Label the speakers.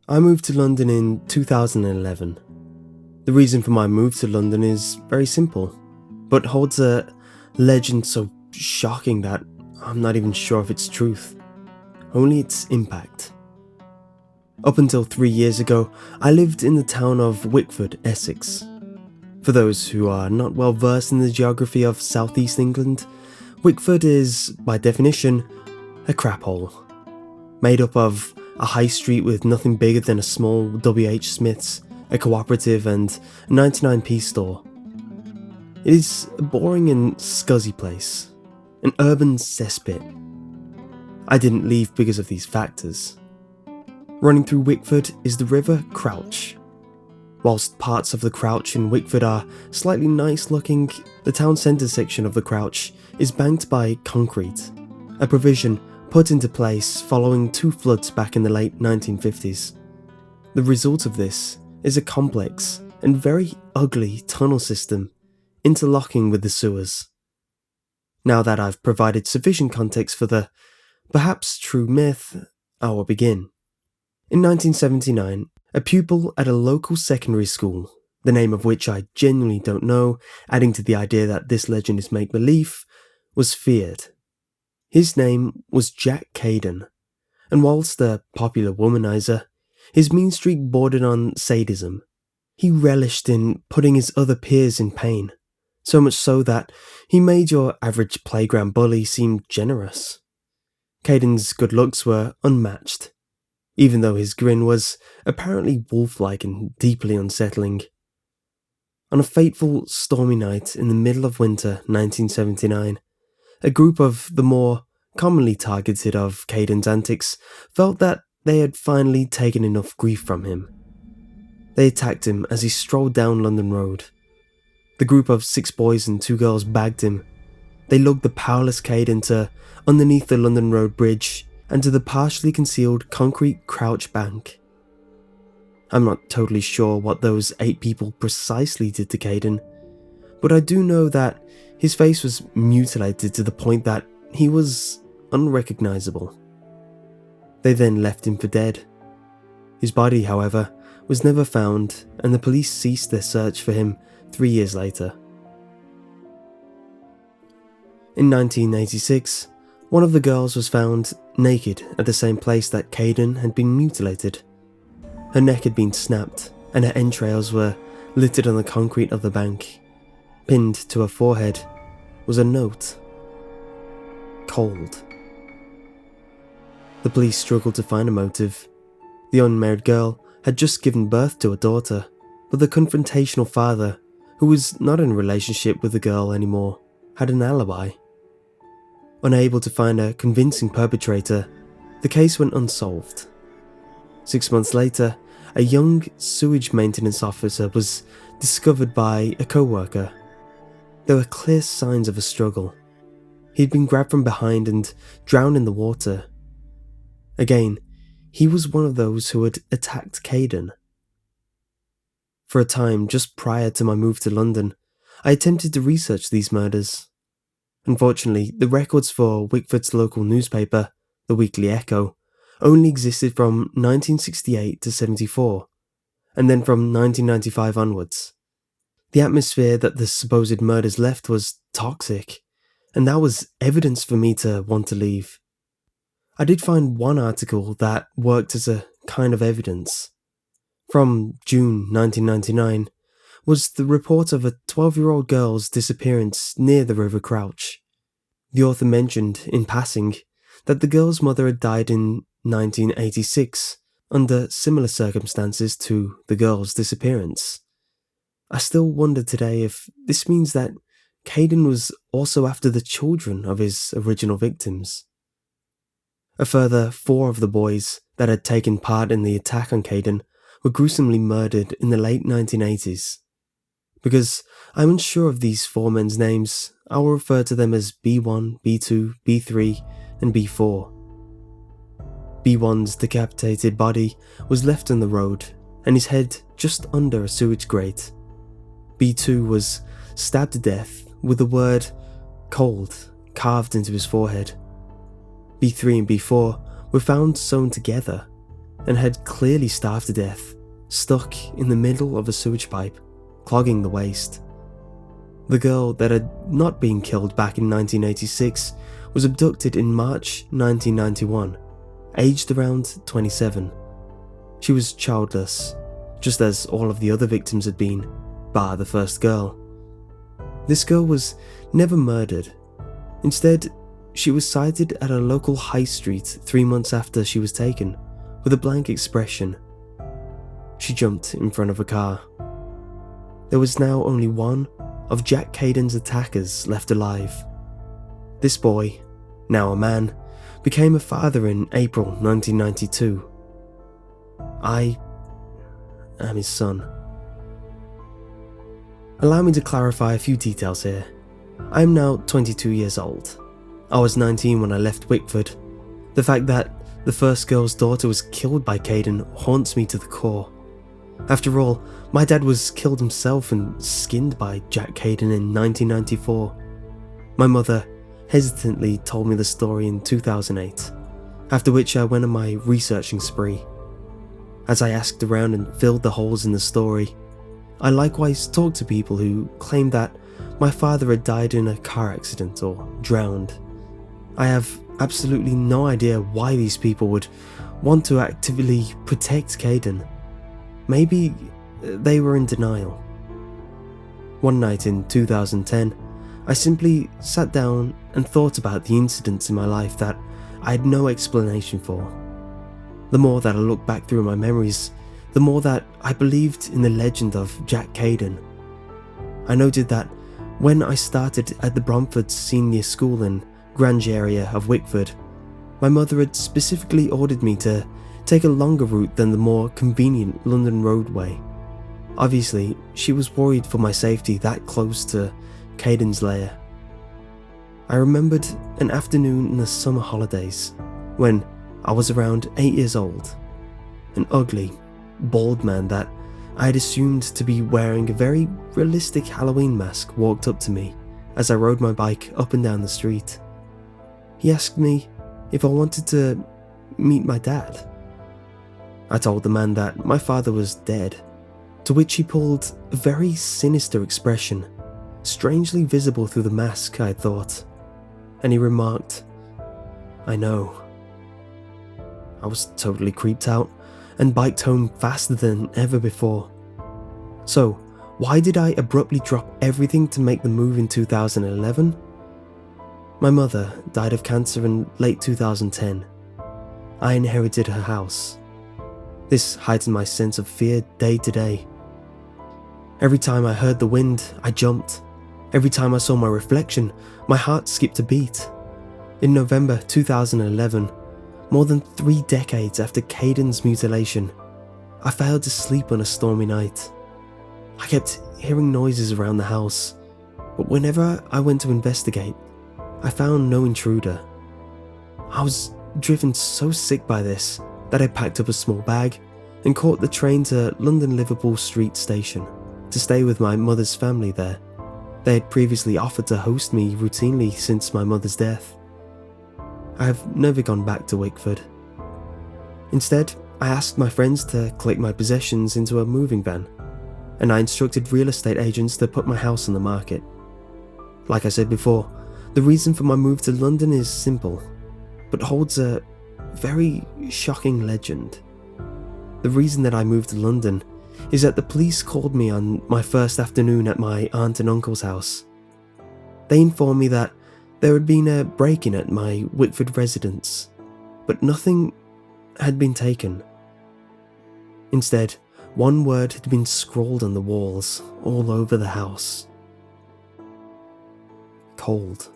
Speaker 1: I moved to London in 2011. The reason for my move to London is very simple, but holds a legend so shocking that I'm not even sure of its truth, only its impact. Up until 3 years ago, I lived in the town of Wickford, Essex. For those who are not well versed in the geography of southeast England, Wickford is, by definition, a crap hole, made up of a high street with nothing bigger than a small WH Smith's, a cooperative and a 99p store. It is a boring and scuzzy place, an urban cesspit. I didn't leave because of these factors. Running through Wickford is the River Crouch. Whilst parts of the Crouch in Wickford are slightly nice looking, the town centre section of the Crouch is banked by concrete, a provision put into place following 2 floods back in the late 1950s. The result of this is a complex and very ugly tunnel system interlocking with the sewers. Now that I've provided sufficient context for the perhaps true myth, I will begin. In 1979, a pupil at a local secondary school, the name of which I genuinely don't know, adding to the idea that this legend is make-believe, was feared. His name was Jack Caden, and whilst a popular womanizer, his mean streak bordered on sadism. He relished in putting his other peers in pain, so much so that he made your average playground bully seem generous. Caden's good looks were unmatched, even though his grin was apparently wolf-like and deeply unsettling. On a fateful, stormy night in the middle of winter 1979, a group of the more commonly targeted of Caden's antics felt that they had finally taken enough grief from him. They attacked him as he strolled down London Road. The group of 6 boys and 2 girls bagged him. They lugged the powerless Caden to underneath the London Road Bridge and to the partially concealed concrete crouch bank. I'm not totally sure what those 8 people precisely did to Caden, but I do know that his face was mutilated to the point that he was unrecognisable. They then left him for dead. His body, however, was never found, and the police ceased their search for him 3 years later. In 1986, one of the girls was found naked at the same place that Caden had been mutilated. Her neck had been snapped, and her entrails were littered on the concrete of the bank. Pinned to her forehead was a note. Cold. The police struggled to find a motive. The unmarried girl had just given birth to a daughter, but the confrontational father, who was not in a relationship with the girl anymore, had an alibi. Unable to find a convincing perpetrator, the case went unsolved. 6 months later, a young sewage maintenance officer was discovered by a co-worker. There were clear signs of a struggle. He'd been grabbed from behind and drowned in the water. Again, he was one of those who had attacked Caden. For a time, just prior to my move to London, I attempted to research these murders. Unfortunately, the records for Wickford's local newspaper, the Weekly Echo, only existed from 1968 to 74, and then from 1995 onwards. The atmosphere that the supposed murders left was toxic, and that was evidence for me to want to leave. I did find one article that worked as a kind of evidence. From June 1999 was the report of a 12-year-old girl's disappearance near the River Crouch. The author mentioned, in passing, that the girl's mother had died in 1986 under similar circumstances to the girl's disappearance. I still wonder today if this means that Caden was also after the children of his original victims. A further 4 of the boys that had taken part in the attack on Caden were gruesomely murdered in the late 1980s. Because I'm unsure of these 4 men's names, I will refer to them as B1, B2, B3, and B4. B1's decapitated body was left on the road, and his head just under a sewage grate. B2 was stabbed to death with the word cold carved into his forehead. B3 and B4 were found sewn together, and had clearly starved to death, stuck in the middle of a sewage pipe, clogging the waste. The girl that had not been killed back in 1986 was abducted in March 1991, aged around 27. She was childless, just as all of the other victims had been, bar the first girl. This girl was never murdered. Instead, she was sighted at a local high street 3 months after she was taken, with a blank expression. She jumped in front of a car. There was now only one of Jack Caden's attackers left alive. This boy, now a man, became a father in April 1992. I am his son. Allow me to clarify a few details here. I am now 22 years old. I was 19 when I left Wickford. The fact that the first girl's daughter was killed by Caden haunts me to the core. After all, my dad was killed himself and skinned by Jack Caden in 1994. My mother hesitantly told me the story in 2008, after which I went on my researching spree. As I asked around and filled the holes in the story, I likewise talked to people who claimed that my father had died in a car accident or drowned. I have absolutely no idea why these people would want to actively protect Caden. Maybe they were in denial. One night in 2010, I simply sat down and thought about the incidents in my life that I had no explanation for. The more that I looked back through my memories, the more that I believed in the legend of Jack Caden. I noted that when I started at the Bromford Senior School in Grange area of Wickford, my mother had specifically ordered me to take a longer route than the more convenient London roadway. Obviously, she was worried for my safety that close to Caden's lair. I remembered an afternoon in the summer holidays when I was around 8 years old. An ugly, bald man that I had assumed to be wearing a very realistic Halloween mask walked up to me as I rode my bike up and down the street. He asked me if I wanted to meet my dad. I told the man that my father was dead, to which he pulled a very sinister expression, strangely visible through the mask, I thought, and he remarked, "I know." I was totally creeped out and biked home faster than ever before. So, why did I abruptly drop everything to make the move in 2011? My mother died of cancer in late 2010. I inherited her house. This heightened my sense of fear day to day. Every time I heard the wind, I jumped. Every time I saw my reflection, my heart skipped a beat. In November 2011, more than 3 decades after Caden's mutilation, I failed to sleep on a stormy night. I kept hearing noises around the house, but whenever I went to investigate, I found no intruder. I was driven so sick by this that I packed up a small bag and caught the train to London Liverpool Street Station to stay with my mother's family there. They had previously offered to host me routinely since my mother's death. I have never gone back to Wickford. Instead, I asked my friends to collect my possessions into a moving van, and I instructed real estate agents to put my house on the market. Like I said before, the reason for my move to London is simple, but holds a very shocking legend. The reason that I moved to London is that the police called me on my first afternoon at my aunt and uncle's house. They informed me that there had been a break-in at my Wickford residence, but nothing had been taken. Instead, one word had been scrawled on the walls all over the house: cold.